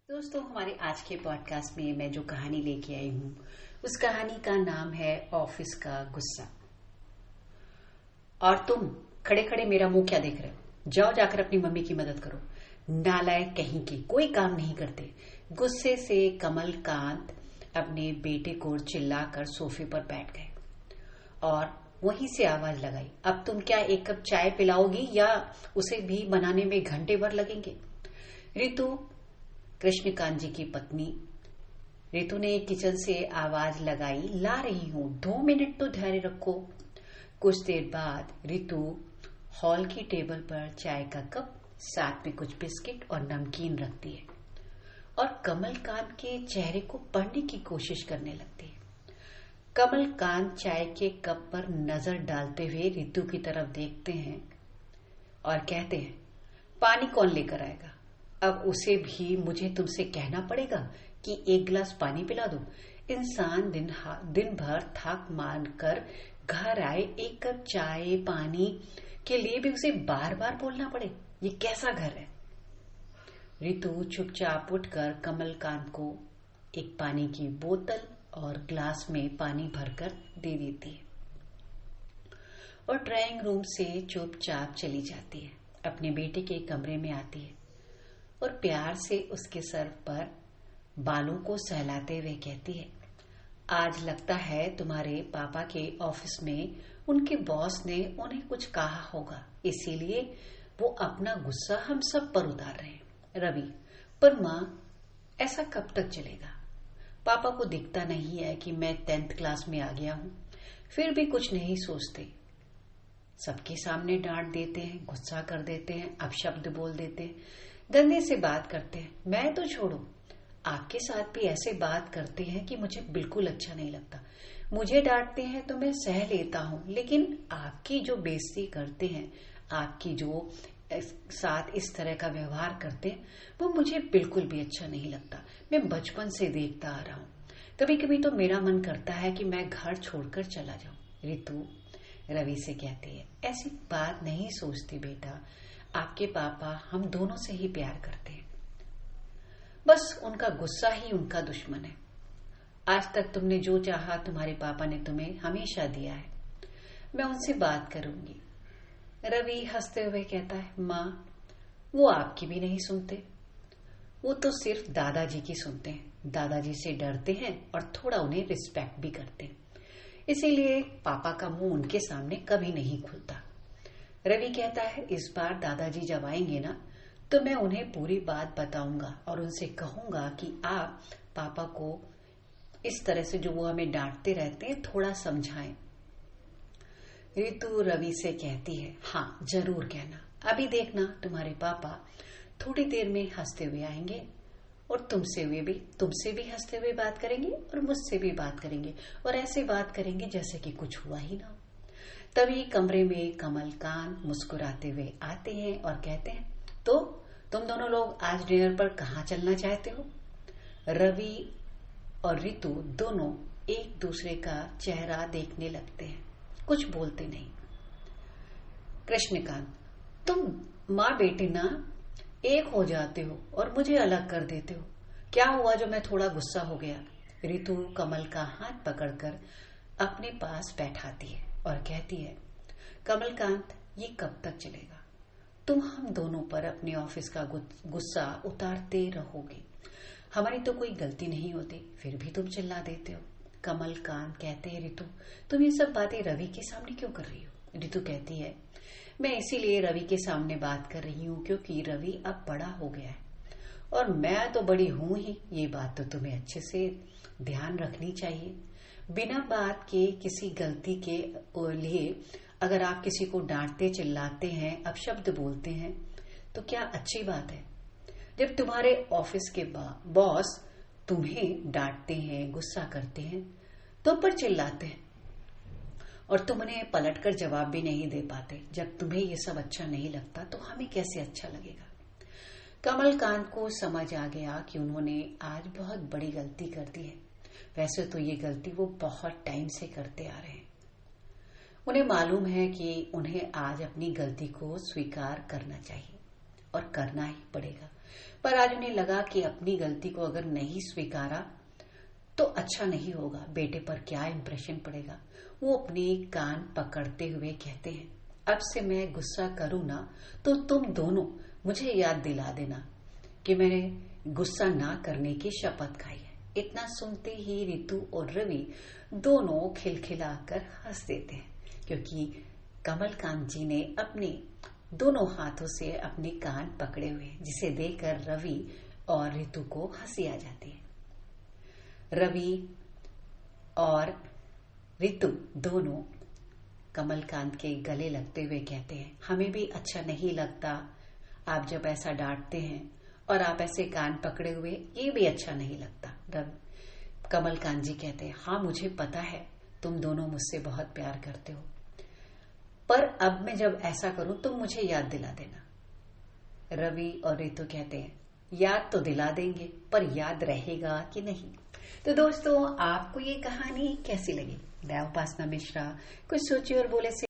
दोस्तों, हमारे आज के पॉडकास्ट में मैं जो कहानी लेके आई हूँ उस कहानी का नाम है ऑफिस का गुस्सा। और तुम खड़े खड़े मेरा मुंह क्या देख रहे हो? जाओ जाकर अपनी मम्मी की मदद करो। नालायक कहीं के, कोई काम नहीं करते। गुस्से से कमलकांत अपने बेटे को चिल्लाकर सोफे पर बैठ गए और वहीं से आवाज लगाई, अब तुम क्या एक कप चाय पिलाओगी या उसे भी बनाने में घंटे भर लगेंगे? रितु, कृष्णकांत जी की पत्नी रितु ने किचन से आवाज लगाई, ला रही हूं, 2 मिनट तो धैर्य रखो। कुछ देर बाद रितु हॉल की टेबल पर चाय का कप, साथ में कुछ बिस्किट और नमकीन रखती है और कमलकांत के चेहरे को पढ़ने की कोशिश करने लगती है। कमलकांत चाय के कप पर नजर डालते हुए रितु की तरफ देखते हैं और कहते हैं, पानी कौन लेकर आएगा? अब उसे भी मुझे तुमसे कहना पड़ेगा कि एक गिलास पानी पिला दो। इंसान दिन भर थक मान कर घर आए, एक कप चाय पानी के लिए भी उसे बार बार बोलना पड़े? ये कैसा घर है? रितु चुपचाप उठकर कमलकांत को एक पानी की बोतल और ग्लास में पानी भरकर दे देती है और ड्राइंग रूम से चुपचाप चली जाती है। अपने बेटे के कमरे में आती है और प्यार से उसके सर पर बालों को सहलाते हुए कहती है, आज लगता है तुम्हारे पापा के ऑफिस में उनके बॉस ने उन्हें कुछ कहा होगा, इसीलिए वो अपना गुस्सा हम सब पर उतार रहे हैं। रवि, पर माँ, ऐसा कब तक चलेगा? पापा को दिखता नहीं है कि मैं 10th क्लास में आ गया हूँ, फिर भी कुछ नहीं सोचते। सबके सामने डांट देते हैं, गुस्सा कर देते हैं, अपशब्द बोल देते हैं, गंदे से बात करते हैं। मैं तो छोड़ो, आपके साथ भी ऐसे बात करते हैं कि मुझे बिल्कुल अच्छा नहीं लगता। मुझे डांटते हैं तो मैं सह लेता हूँ, लेकिन आपकी जो बेइज्जती करते हैं, आपकी जो साथ इस तरह का व्यवहार करते हैं, वो मुझे बिल्कुल भी अच्छा नहीं लगता। मैं बचपन से देखता आ रहा हूँ। कभी कभी तो मेरा मन करता है कि मैं घर छोड़कर चला जाऊं। रितु रवि से कहती है, ऐसी बात नहीं सोचती बेटा, आपके पापा हम दोनों से ही प्यार करते हैं, बस उनका गुस्सा ही उनका दुश्मन है। आज तक तुमने जो चाहा तुम्हारे पापा ने तुम्हें हमेशा दिया है। मैं उनसे बात करूंगी। रवि हंसते हुए कहता है, माँ, वो आपकी भी नहीं सुनते, वो तो सिर्फ दादाजी की सुनते हैं। दादाजी से डरते हैं और थोड़ा उन्हें रिस्पेक्ट भी करते हैं, इसीलिए पापा का मुंह उनके सामने कभी नहीं खुलता। रवि कहता है, इस बार दादाजी जब आएंगे ना, तो मैं उन्हें पूरी बात बताऊंगा और उनसे कहूंगा कि आप पापा को इस तरह से जो वो हमें डांटते रहते हैं थोड़ा समझाएं। रितु रवि से कहती है, हाँ जरूर कहना, अभी देखना तुम्हारे पापा थोड़ी देर में हंसते हुए आएंगे और तुमसे भी हंसते हुए बात करेंगे और मुझसे भी बात करेंगे और ऐसे बात करेंगे जैसे कि कुछ हुआ ही ना हो। तभी कमरे में कमलकांत मुस्कुराते हुए आते हैं और कहते हैं, तो तुम दोनों लोग आज डिनर पर कहाँ चलना चाहते हो? रवि और रितु दोनों एक दूसरे का चेहरा देखने लगते हैं, कुछ बोलते नहीं। कृष्णकांत, तुम माँ बेटे ना एक हो जाते हो और मुझे अलग कर देते हो। क्या हुआ जो मैं थोड़ा गुस्सा हो गया? रितु कमल का हाथ पकड़कर अपने पास बैठाती है और कहती है, कमलकांत, ये कब तक चलेगा? तुम हम दोनों पर अपने ऑफिस का गुस्सा उतारते रहोगे। हमारी तो कोई गलती नहीं होती, फिर भी तुम चिल्ला देते हो। कमलकांत कहते हैं, रितु, तुम ये सब बातें रवि के सामने क्यों कर रही हो? रितु कहती है, मैं इसीलिए रवि के सामने बात कर रही हूँ क्योंकि रवि अब बड़ा हो गया है और मैं तो बड़ी हूं ही। ये बात तो तुम्हें अच्छे से ध्यान रखनी चाहिए। बिना बात के किसी गलती के लिए अगर आप किसी को डांटते चिल्लाते हैं, अपशब्द बोलते हैं, तो क्या अच्छी बात है? जब तुम्हारे ऑफिस के बॉस तुम्हें डांटते हैं, गुस्सा करते हैं, तुम पर चिल्लाते हैं और तुम उन्हें पलटकर जवाब भी नहीं दे पाते, जब तुम्हें ये सब अच्छा नहीं लगता तो हमें कैसे अच्छा लगेगा? कमलकांत को समझ आ गया कि उन्होंने आज बहुत बड़ी गलती कर दी है। वैसे तो ये गलती वो बहुत टाइम से करते आ रहे हैं। उन्हें मालूम है कि उन्हें आज अपनी गलती को स्वीकार करना चाहिए और करना ही पड़ेगा, पर आज उन्हें लगा कि अपनी गलती को अगर नहीं स्वीकारा तो अच्छा नहीं होगा, बेटे पर क्या इंप्रेशन पड़ेगा। वो अपने कान पकड़ते हुए कहते हैं, अब से मैं गुस्सा करूं ना तो तुम दोनों मुझे याद दिला देना कि मैंने गुस्सा ना करने की शपथ खाई है। इतना सुनते ही रितु और रवि दोनों खिलखिलाकर हंस देते हैं, क्योंकि कमलकांत जी ने अपने दोनों हाथों से अपने कान पकड़े हुए, जिसे देखकर रवि और रितु को हंसी आ जाती है। रवि और रितु दोनों कमलकांत के गले लगते हुए कहते हैं, हमें भी अच्छा नहीं लगता आप जब ऐसा डांटते हैं और आप ऐसे कान पकड़े हुए, ये भी अच्छा नहीं लगता। कमलकांत जी कहते हैं, हाँ मुझे पता है तुम दोनों मुझसे बहुत प्यार करते हो, पर अब मैं जब ऐसा करूं तुम मुझे याद दिला देना। रवि और रितु कहते हैं, याद तो दिला देंगे पर याद रहेगा कि नहीं। तो दोस्तों, आपको ये कहानी कैसी लगी? मैं उपासना मिश्रा कुछ सोचिए और बोले से